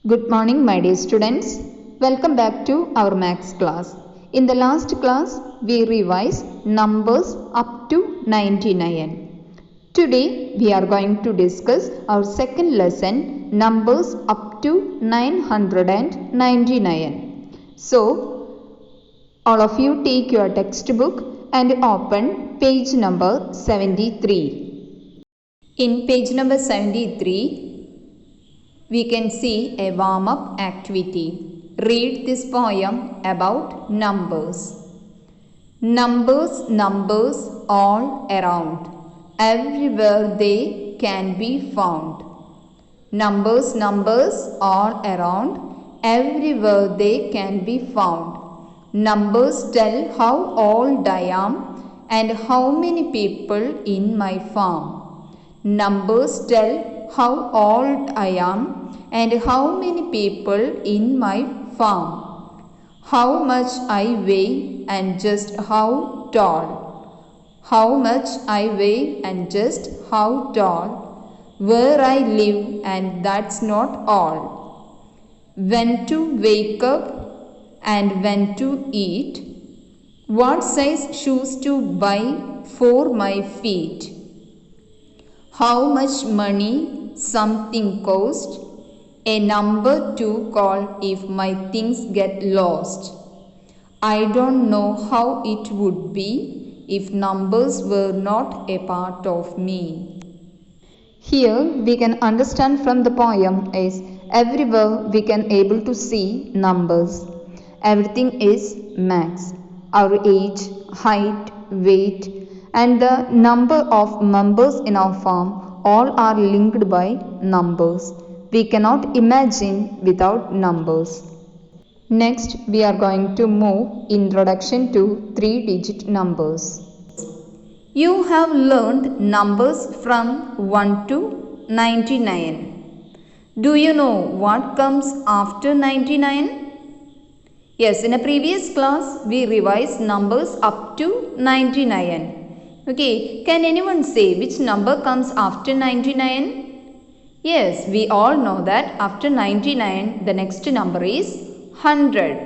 Good morning, my dear students. Welcome back to our maths class. In the last class, we revised numbers up to 99. Today, we are going to discuss our second lesson, numbers up to 999. So, all of you take your textbook and open page number 73. In page number 73, we can see a warm-up activity. Read this poem about numbers. Numbers, numbers all around. Everywhere they can be found. Numbers, numbers all around. Everywhere they can be found. Numbers tell how old I am and how many people in my farm. Numbers tell how old I am and how many people in my farm. How much I weigh and just how tall. How much I weigh and just how tall. Where I live and that's not all. When to wake up and when to eat. What size shoes to buy for my feet. How much money something cost. A number to call if my things get lost. I don't know how it would be if numbers were not a part of me. Here we can understand from the poem is everywhere we can able to see numbers. Everything is max. Our age, height, weight and the number of members in our farm all are linked by numbers. We cannot imagine without numbers. Next, we are going to move introduction to 3-digit numbers. You have learned numbers from 1 to 99. Do you know what comes after 99? Yes, in a previous class, we revised numbers up to 99. Okay, can anyone say which number comes after 99? Yes, we all know that after 99, the next number is 100.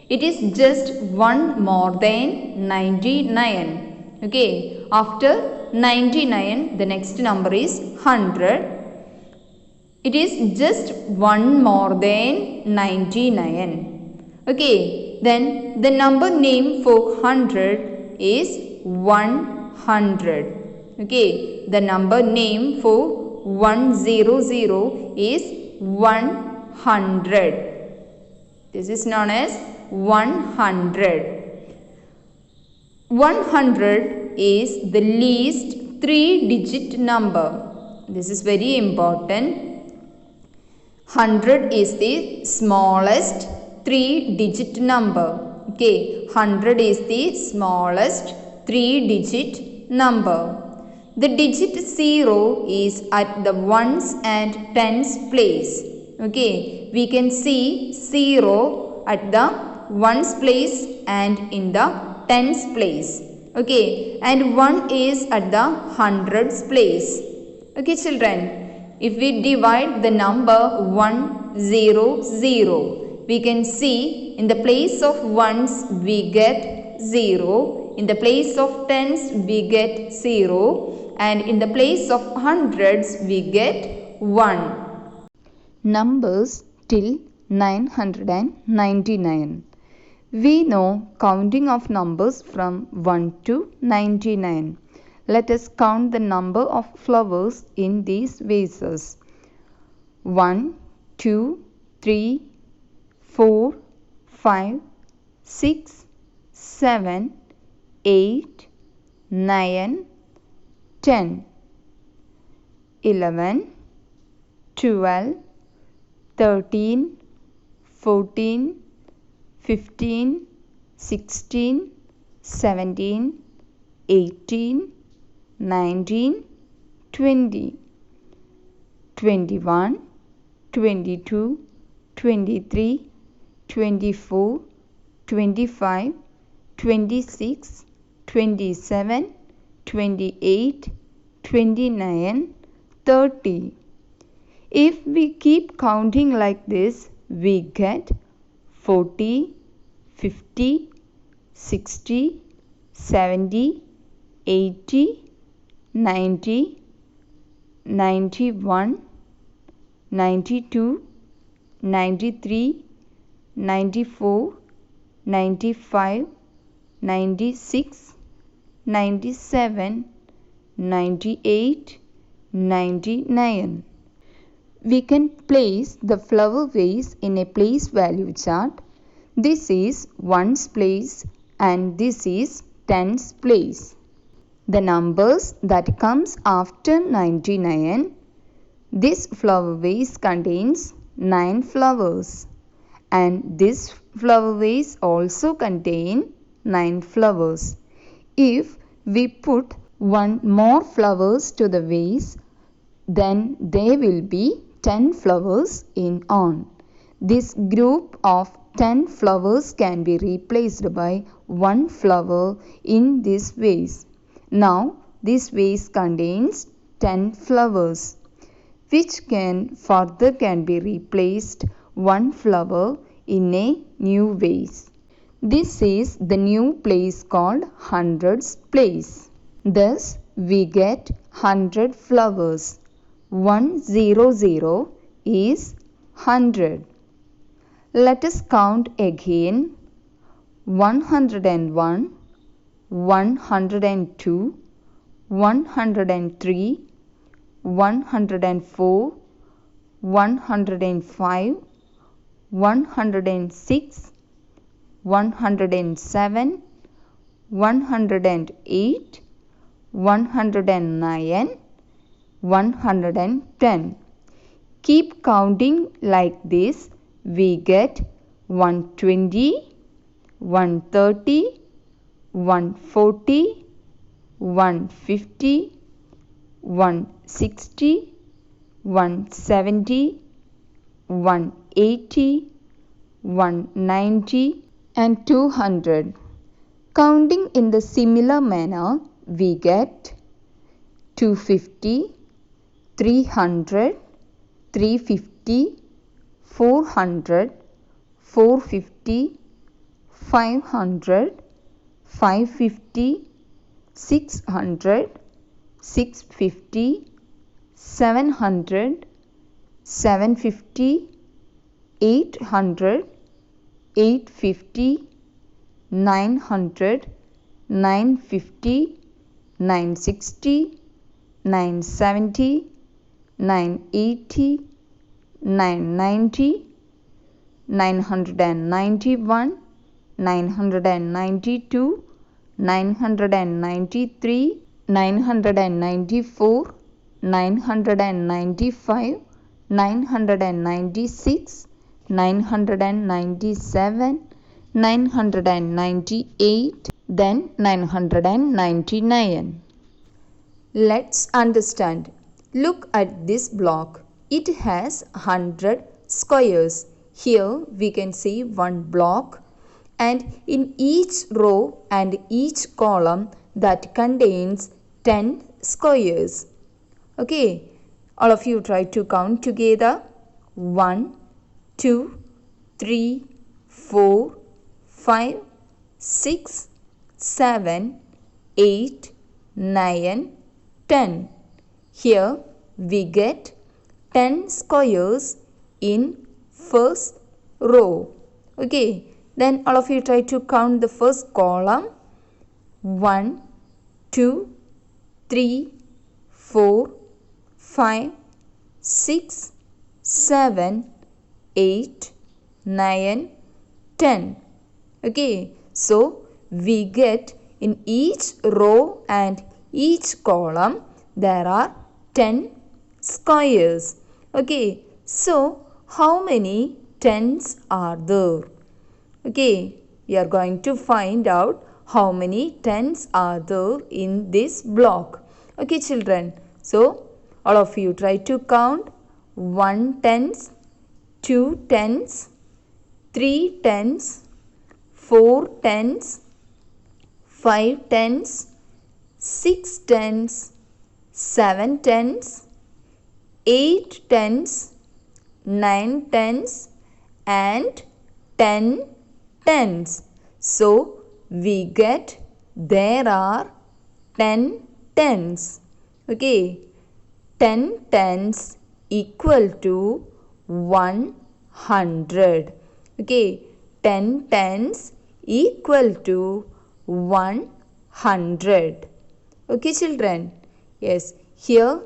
It is just one more than 99. Okay, after 99, the next number is 100. It is just one more than 99. Okay, then the number name for 100 is 100. Okay, the number name for 100 is 100. This is known as 100. 100 is the least 3-digit number. This is very important. 100 is the smallest 3-digit number. Okay, 100 is the smallest 3-digit number. The digit 0 is at the ones and tens place. Okay, we can see 0 at the ones place and in the tens place. Okay, and 1 is at the hundreds place. Okay, children, if we divide the number 100, we can see in the place of ones we get 0, in the place of tens we get 0 and in the place of hundreds we get 1. Numbers till 999. We know counting of numbers from 1 to 99. Let us count the number of flowers in these vases. 1, 2, 3, 4, 5, 6, 7, 8, 9, 10, 11, 12, 13, 14, 15, 16, 17, 18, 19, 20, 21, 22, 23, 24, 25, 26, 27, 28, 29, 30. If we keep counting like this, we get 40, 50, 60, 70, 80, 90, 91, 92, 93, 94, 95, 96, 97, 98, 99. We can place the flower vase in a place value chart. This is ones place and this is tens place. The numbers that comes after 99, this flower vase contains 9 flowers and this flower vase also contain 9 flowers. If we put one more flowers to the vase, then there will be 10 flowers in on. This group of 10 flowers can be replaced by one flower in this vase. Now this vase contains 10 flowers, which can be replaced one flower in a new vase. This is the new place called hundreds place. Thus we get 100 flowers. 100 is 100. Let us count again. 101, 102, 103, 104, 105, 106, 107, 108, 109, 110. Keep counting like this. We get 120, 130, 140, 150, 160, 170, 180, 190 and 200. Counting in the similar manner, we get 250, 300, 350, 400, 450, 500, 550, 600, 650, 700, 750, 800, 850, 900, 950, 960, 970, 980, 990, 991, 992, 993, 994, 995, 996, 997, 998, then 999. Let's understand. Look at this block. It has 100 squares. Here we can see one block, and in each row and each column that contains 10 squares. Okay, all of you try to count together. 1, 2, 3, 4, 5, 6, 7, 8, 9, 10. Here we get 10 squares in first row. Okay, then all of you try to count the first column. 1, 2, 3, 4, 5, 6, 7, 8, 9, 10. Okay, so we get in each row and each column there are 10 squares. Okay, so how many tens are there? Okay, we are going to find out how many tens are there in this block. Okay, children, so all of you try to count. 1 tens, 2 tens, 3 tens, 4 tens, 5 tens, 6 tens, 7 tens, 8 tens, 9 tens and 10 tens. So we get there are 10 tens. Okay, 10 tens equal to 100. Okay, 10 tens equal to 100. Okay children, yes, here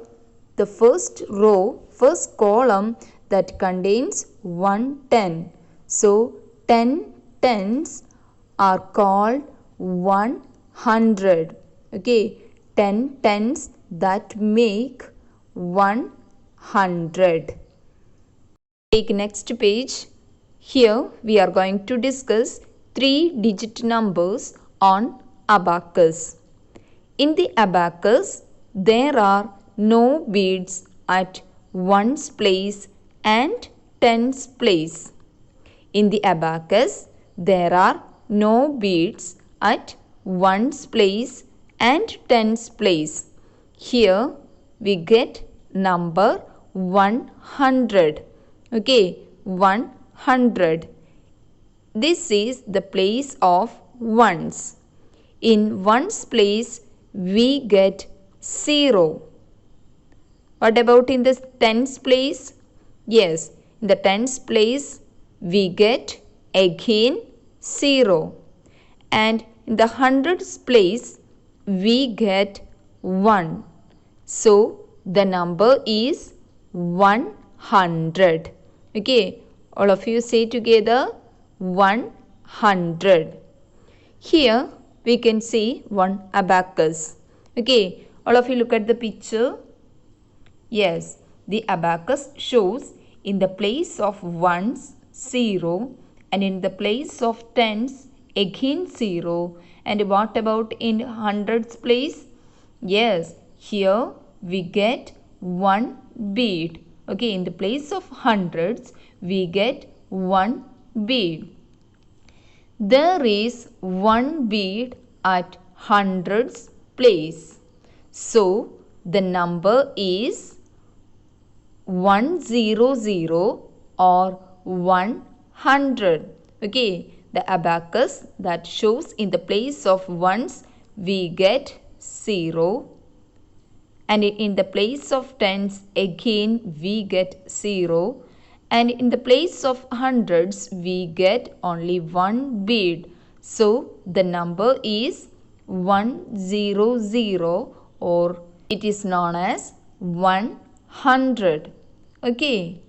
the first row, first column that contains 110. So 10 tens are called 100. Okay, 10 tens that make 100. Take next page. Here we are going to discuss 3-digit numbers on abacus. In the abacus, there are no beads at ones place and tens place. In the abacus, there are no beads at ones place and tens place. Here we get number 100. Okay, 100. This is the place of ones. In ones place, we get 0. What about in the tens place? Yes, in the tens place, we get again 0. And in the hundreds place, we get 1. So, the number is 100. Okay, all of you say together 100. Here we can see one abacus. Okay, all of you look at the picture. Yes, the abacus shows in the place of ones 0 and in the place of tens again 0. And what about in hundreds place? Yes, here we get one bead. Okay, in the place of hundreds, we get one bead. There is one bead at hundreds place. So, the number is 100 or 100. Okay, the abacus that shows in the place of ones, we get 0. And in the place of tens again we get 0, and in the place of hundreds we get only one bead. So the number is 100 or it is known as 100. Okay,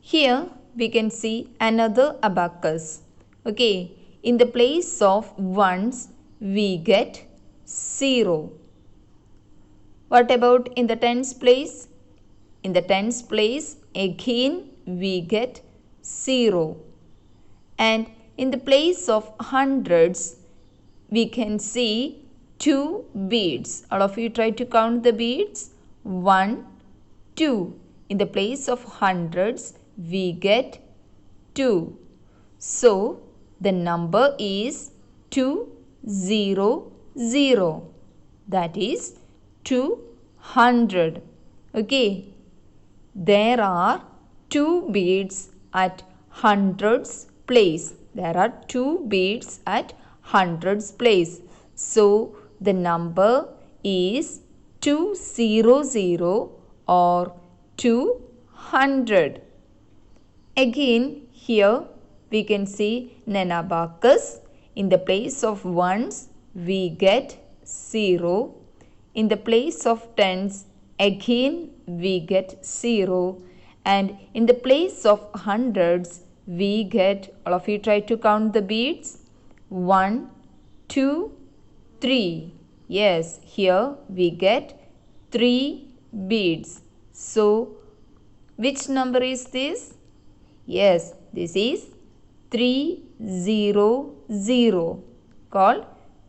here we can see another abacus. Okay, in the place of ones we get 0. What about in the tens place? In the tens place again we get 0. And in the place of hundreds we can see 2 beads. All of you try to count the beads. 1, 2. In the place of hundreds we get 2. So the number is 200. That is 200. Okay, there are 2 beads at hundreds place. There are 2 beads at hundreds place. So the number is 200 or 200. Again, here we can see an abacus. In the place of ones we get 0. In the place of tens again we get 0. And in the place of hundreds we get, all of you try to count the beads. 1, 2, 3. Yes, here we get 3 beads. So which number is this? Yes, this is 300, called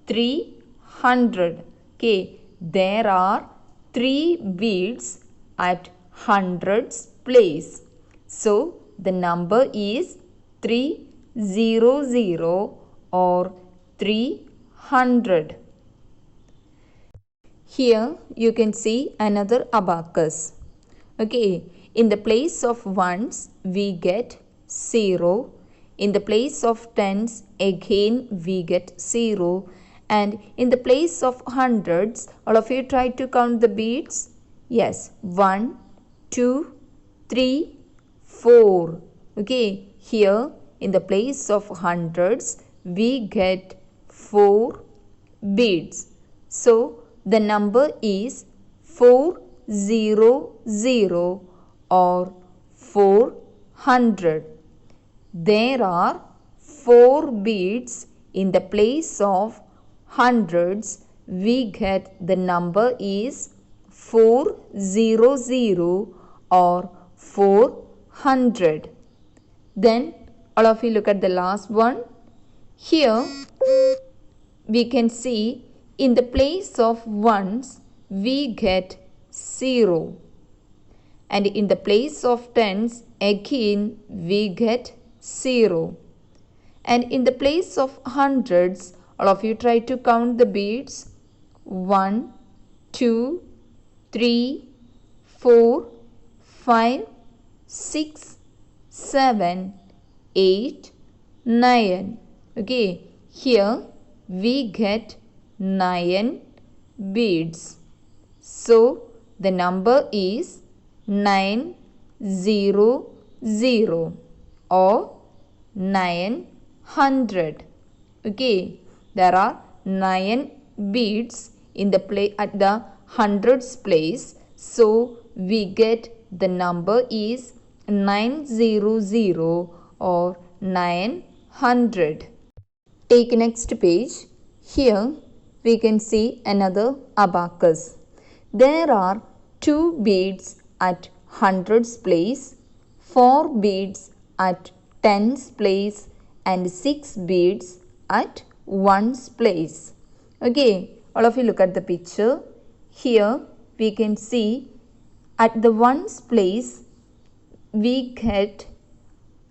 300. Okay, there are 3 beads at hundreds place. So the number is 300 or 300. Here you can see another abacus. Okay, In the place of ones, we get 0. In the place of tens, again we get 0. And in the place of hundreds, all of you try to count the beads. Yes, 1, 2, 3, 4. Okay, here in the place of hundreds, we get 4 beads. So, the number is 400 or 400. There are 4 beads in the place of hundreds. We get the number is 400 or 400. Then all of you look at the last one. Here we can see in the place of ones we get 0. And in the place of tens again we get 0. And in the place of hundreds, all of you try to count the beads. 1, 2, 3, 4, 5, 6, 7, 8, 9. Okay, here we get 9 beads. So, the number is 900 or 900. Okay, there are 9 beads in the at the hundreds place. So, we get the number is 900 or 900. Take next page. Here we can see another abacus. There are 2 beads at hundreds place, 4 beads at tens place and 6 beads at ones place. Okay, all of you look at the picture. Here we can see at the ones place we get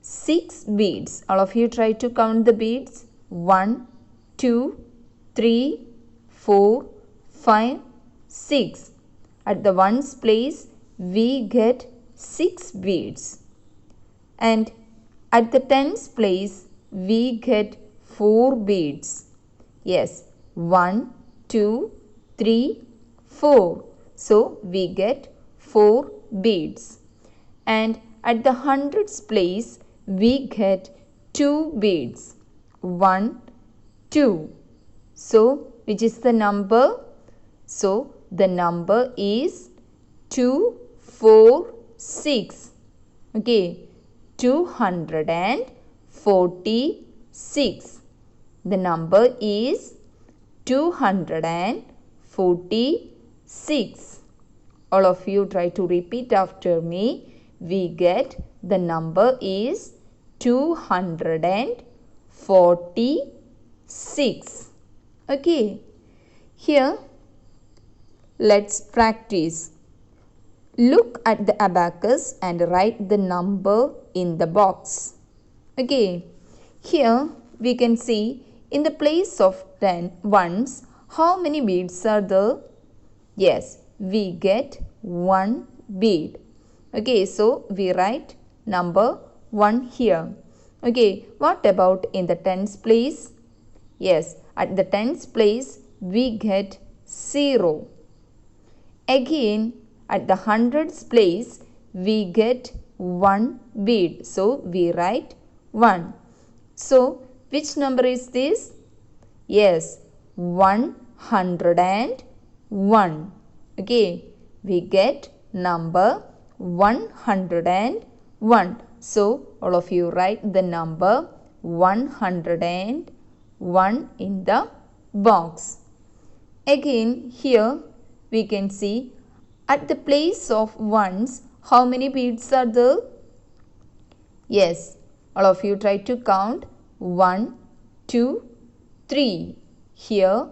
6 beads. All of you try to count the beads. 1, 2, 3, 4, 5, 6. At the ones place we get 6 beads. And at the tens place we get 4 beads. Yes, 1, 2, 3, 4. So we get 4 beads. And at the hundreds place we get 2 beads. 1, 2. So which is the number? So the number is 246. Okay, 246. The number is 246. All of you try to repeat after me. We get the number is 246. Okay, here let's practice. Look at the abacus and write the number in the box. Okay, here we can see in the place of 10 ones, how many beads are there? Yes, we get 1 bead. Okay, so we write number 1 here. Okay, what about in the tens place? Yes, at the tens place we get 0. Again, at the hundreds place we get 1 bead. So we write 1. So which number is this? Yes, 101. Okay, we get number 101. So all of you write the number 101 in the box. Again, here we can see at the place of ones, how many beads are there? Yes, all of you try to count. 1, 2, 3. Here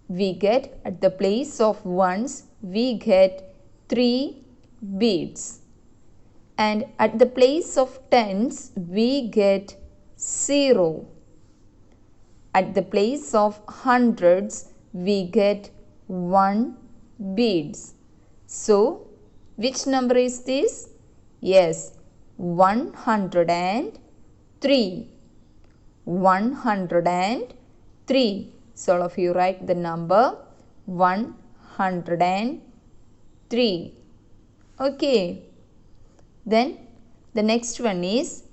we get at the place of ones, we get 3 beads. And at the place of tens, we get 0. At the place of hundreds, we get 1 beads. So, which number is this? Yes, 103. 103. So all of you write the number 103. Okay. Then the next one is,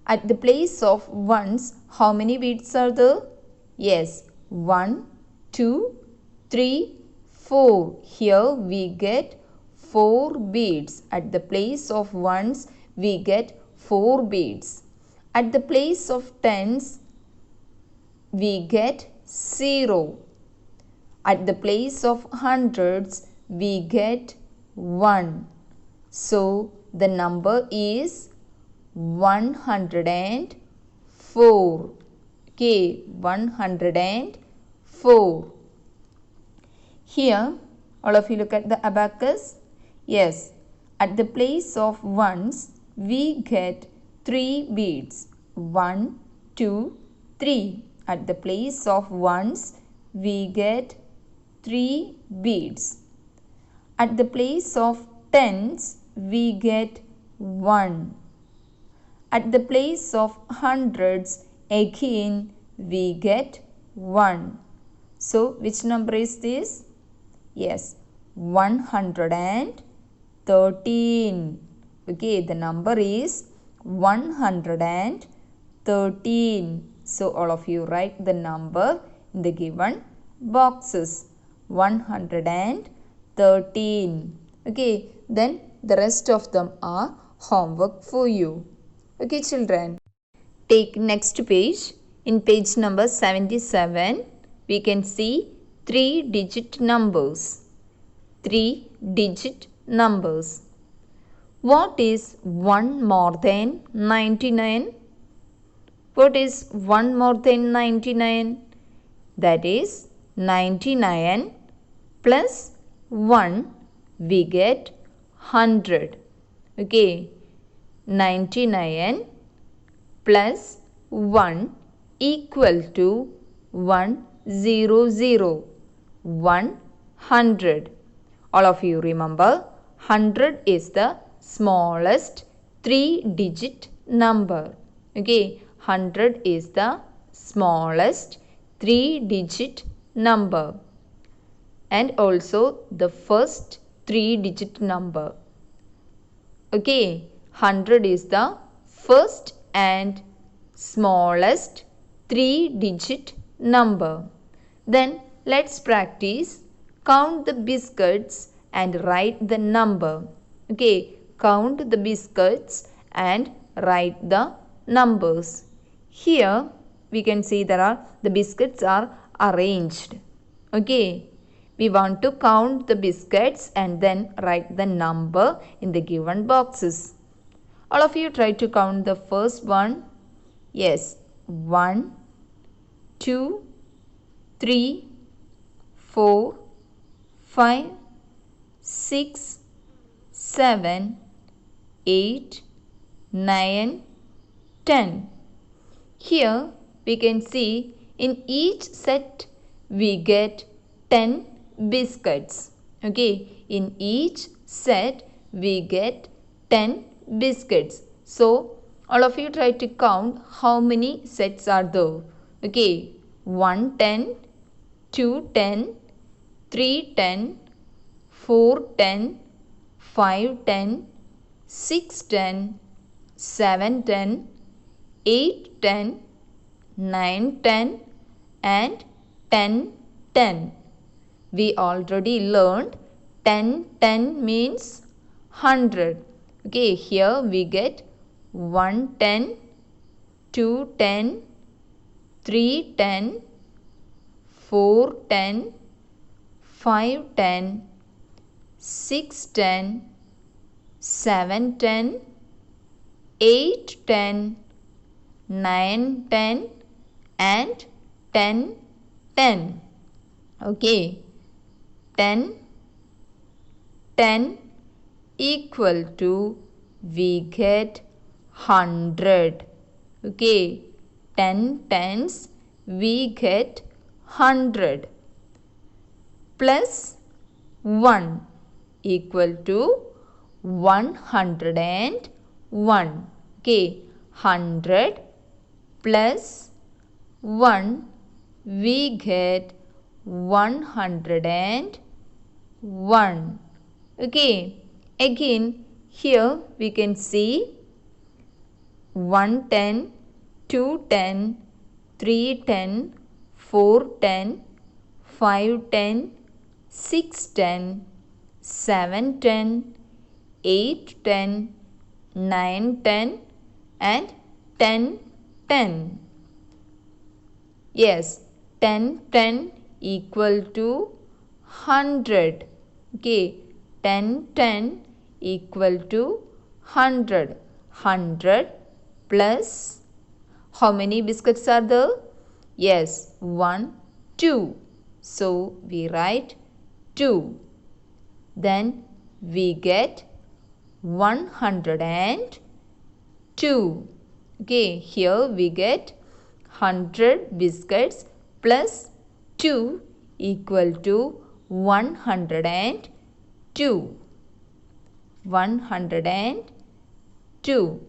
at the place of ones, how many beads are there? Yes, 1, 2, 3, 4. Here we get 4 beads. At the place of ones, we get 4 beads. At the place of tens, we get 0. At the place of hundreds, we get 1. So the number is 104. Okay, 104. Here, all of you look at the abacus. Yes, at the place of ones, we get 3 beads. 1, 2, 3. At the place of ones, we get 3 beads. At the place of tens, we get 1. At the place of hundreds, again we get 1. So, which number is this? Yes, 113. Okay, the number is 113. So, all of you write the number in the given boxes. 113. Okay, then the rest of them are homework for you. Okay, children. Take next page. In page number 77, we can see 3-digit numbers. 3-digit numbers. What is 1 more than 99? What is 1 more than 99? That is 99 plus 1, we get 100. Okay, 99 plus 1 equal to 100. 100. All of you remember, 100 is the smallest 3-digit number. Okay, 100 is the smallest 3-digit number and also the first 3-digit number. Okay, 100 is the first and smallest 3-digit number. Then let's practice. Count the biscuits and write the number. Okay, count the biscuits and write the numbers. Here we can see the biscuits are arranged. Okay, we want to count the biscuits and then write the number in the given boxes. All of you try to count the first one. Yes, 1, 2, 3, 4, 5, 6, 7, 8, 9, 10. Here we can see in each set we get 10 biscuits. Okay, in each set we get 10 biscuits. So, all of you try to count how many sets are there. Okay, 1 10, 2 10, 3 10, 4 10, 5 10, 6 10, 7 10, 8 10, 9 10 and 10 10. We already learned 10 10 means 100. Okay, here we get 1 10, 2 10, 3 10, 4 10, 5 10, 6 10, 7 10, 8 10, 9 10 and 10 10. Okay, 10 10 equal to we get 100. Okay, 10 tens we get 100 plus 1 equal to 101. Okay, 100 plus 1, we get 101. Okay, again here we can see 110, 210, 310, 410, 510, 610, 710, 810, 910 and 1010. Yes, 1010 equal to 100. Okay, 1010 equal to 100. 100 plus, how many biscuits are there? Yes, 1, 2. So we write 2. Then we get 102. Okay, here we get 100 biscuits plus 2 equal to 102. 102.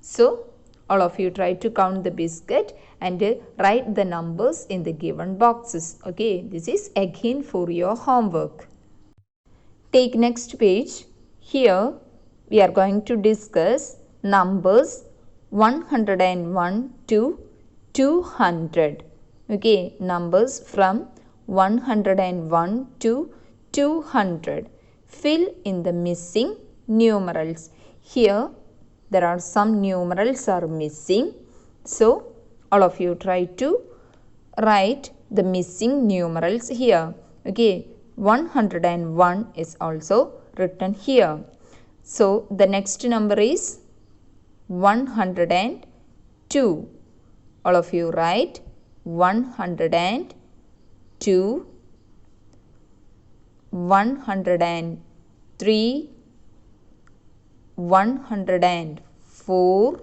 So all of you try to count the biscuit and write the numbers in the given boxes. Okay, this is again for your homework. Take next page. Here we are going to discuss numbers 101 to 200. Okay, numbers from 101 to 200. Fill in the missing numerals. Here there are some numerals are missing. So all of you try to write the missing numerals here. Okay, 101 is also written here. So the next number is 102. All of you write 102, 103, 104,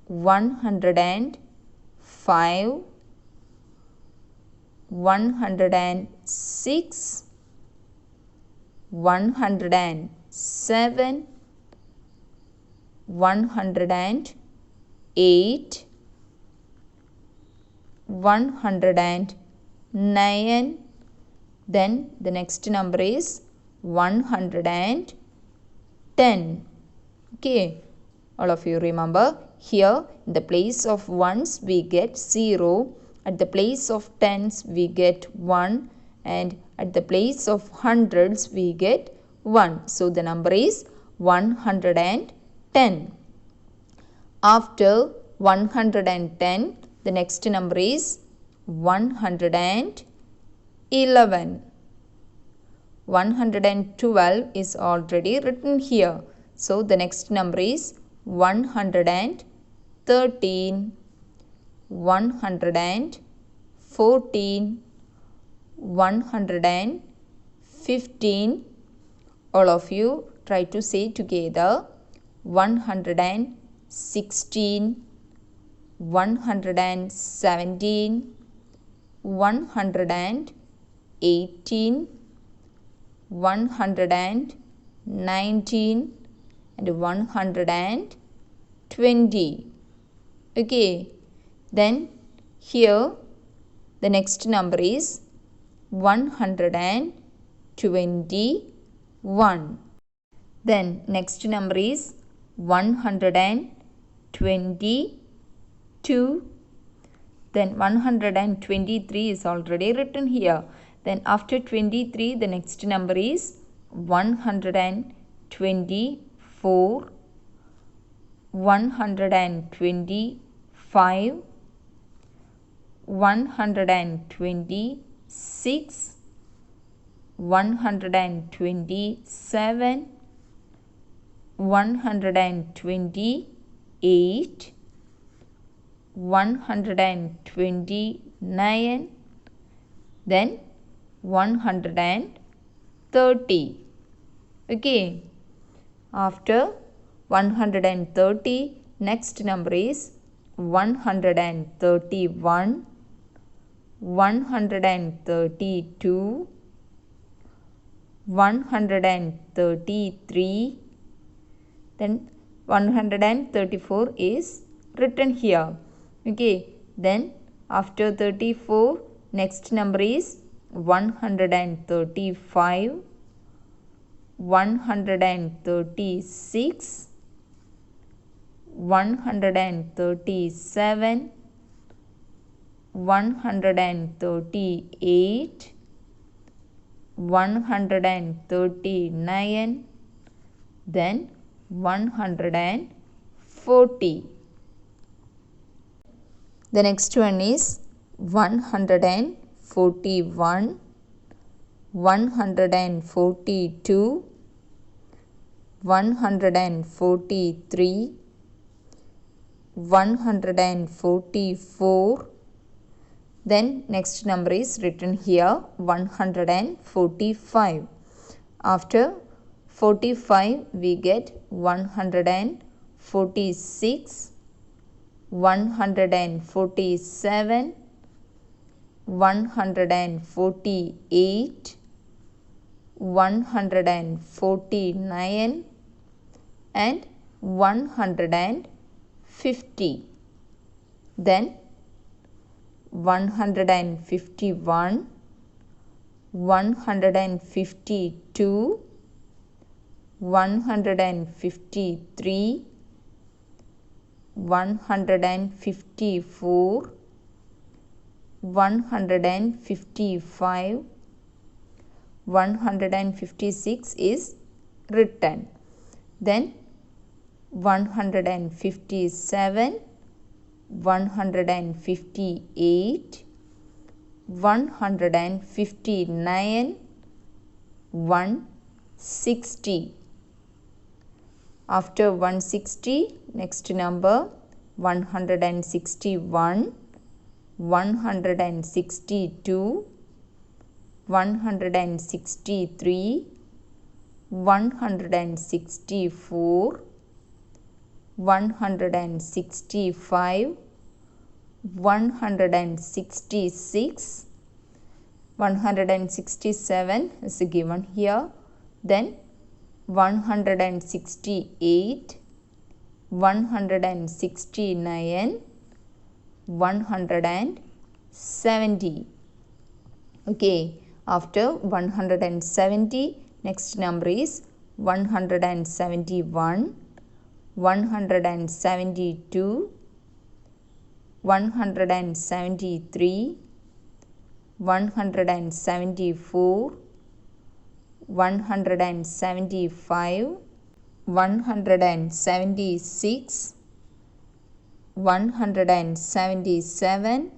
105, 106, 107, 108, 109. Then the next number is 110. Okay, all of you remember, here in the place of ones we get 0, at the place of tens we get 1, and at the place of hundreds we get 1. So the number is 110. After 110, the next number is 111. 112 is already written here. So the next number is 113, 114, 115. All of you try to say together 116, 117, 118, 119 and 120. Okay, then here the next number is 121. Then next number is 122. Then 123 is already written here. Then after 23, the next number is 124, 125, 126, 127, 128, 129, then 130. Okay, after 130, next number is 131, 132, 133. Then 134 is written here. Okay. Then after 34, next number is 135, 136, 137, 138, 139, then 140. The next one is 141, 142, 143, 144. Then next number is written here 145. After 45 we get 146, 147, 148, 149 and 150. Then 151, 152, 153, 154, 155, 156 is written. Then 157, 158, 159, 160. After 160, next number 161, 162, 163, 164, 165, 166, 167 is given here. Then 168, 169, 170. Okay, after 170, next number is 171, 172, 173, 174, 175, 176, 177.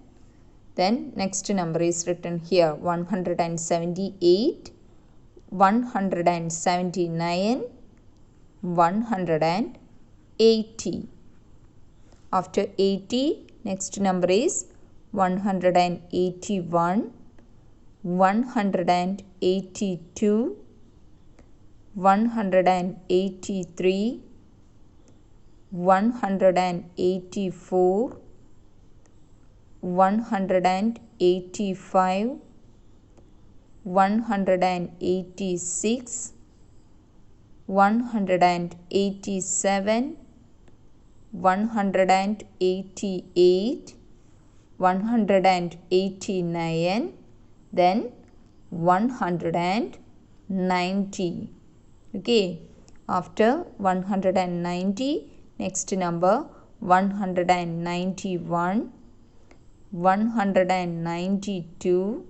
Then next number is written here 178, 179, 180. After 80, next number is 181, 182, 183, 184, 185, 186, 187, 188, 189, then 190. Okay, after 190, next number 191, 192,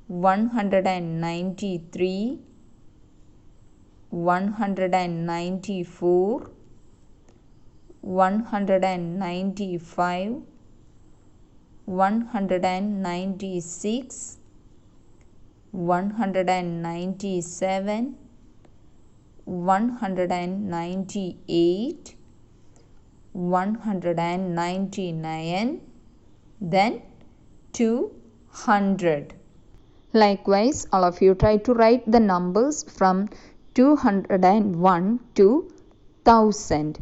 193, 194, 195, 196, 197, 198, 199, then 200. Likewise, all of you try to write the numbers from 201 to 1000.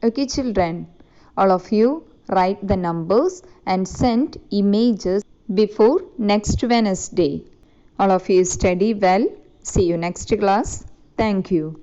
Okay, children, all of you write the numbers and send images before next Wednesday. All of you study well. See you next class. Thank you.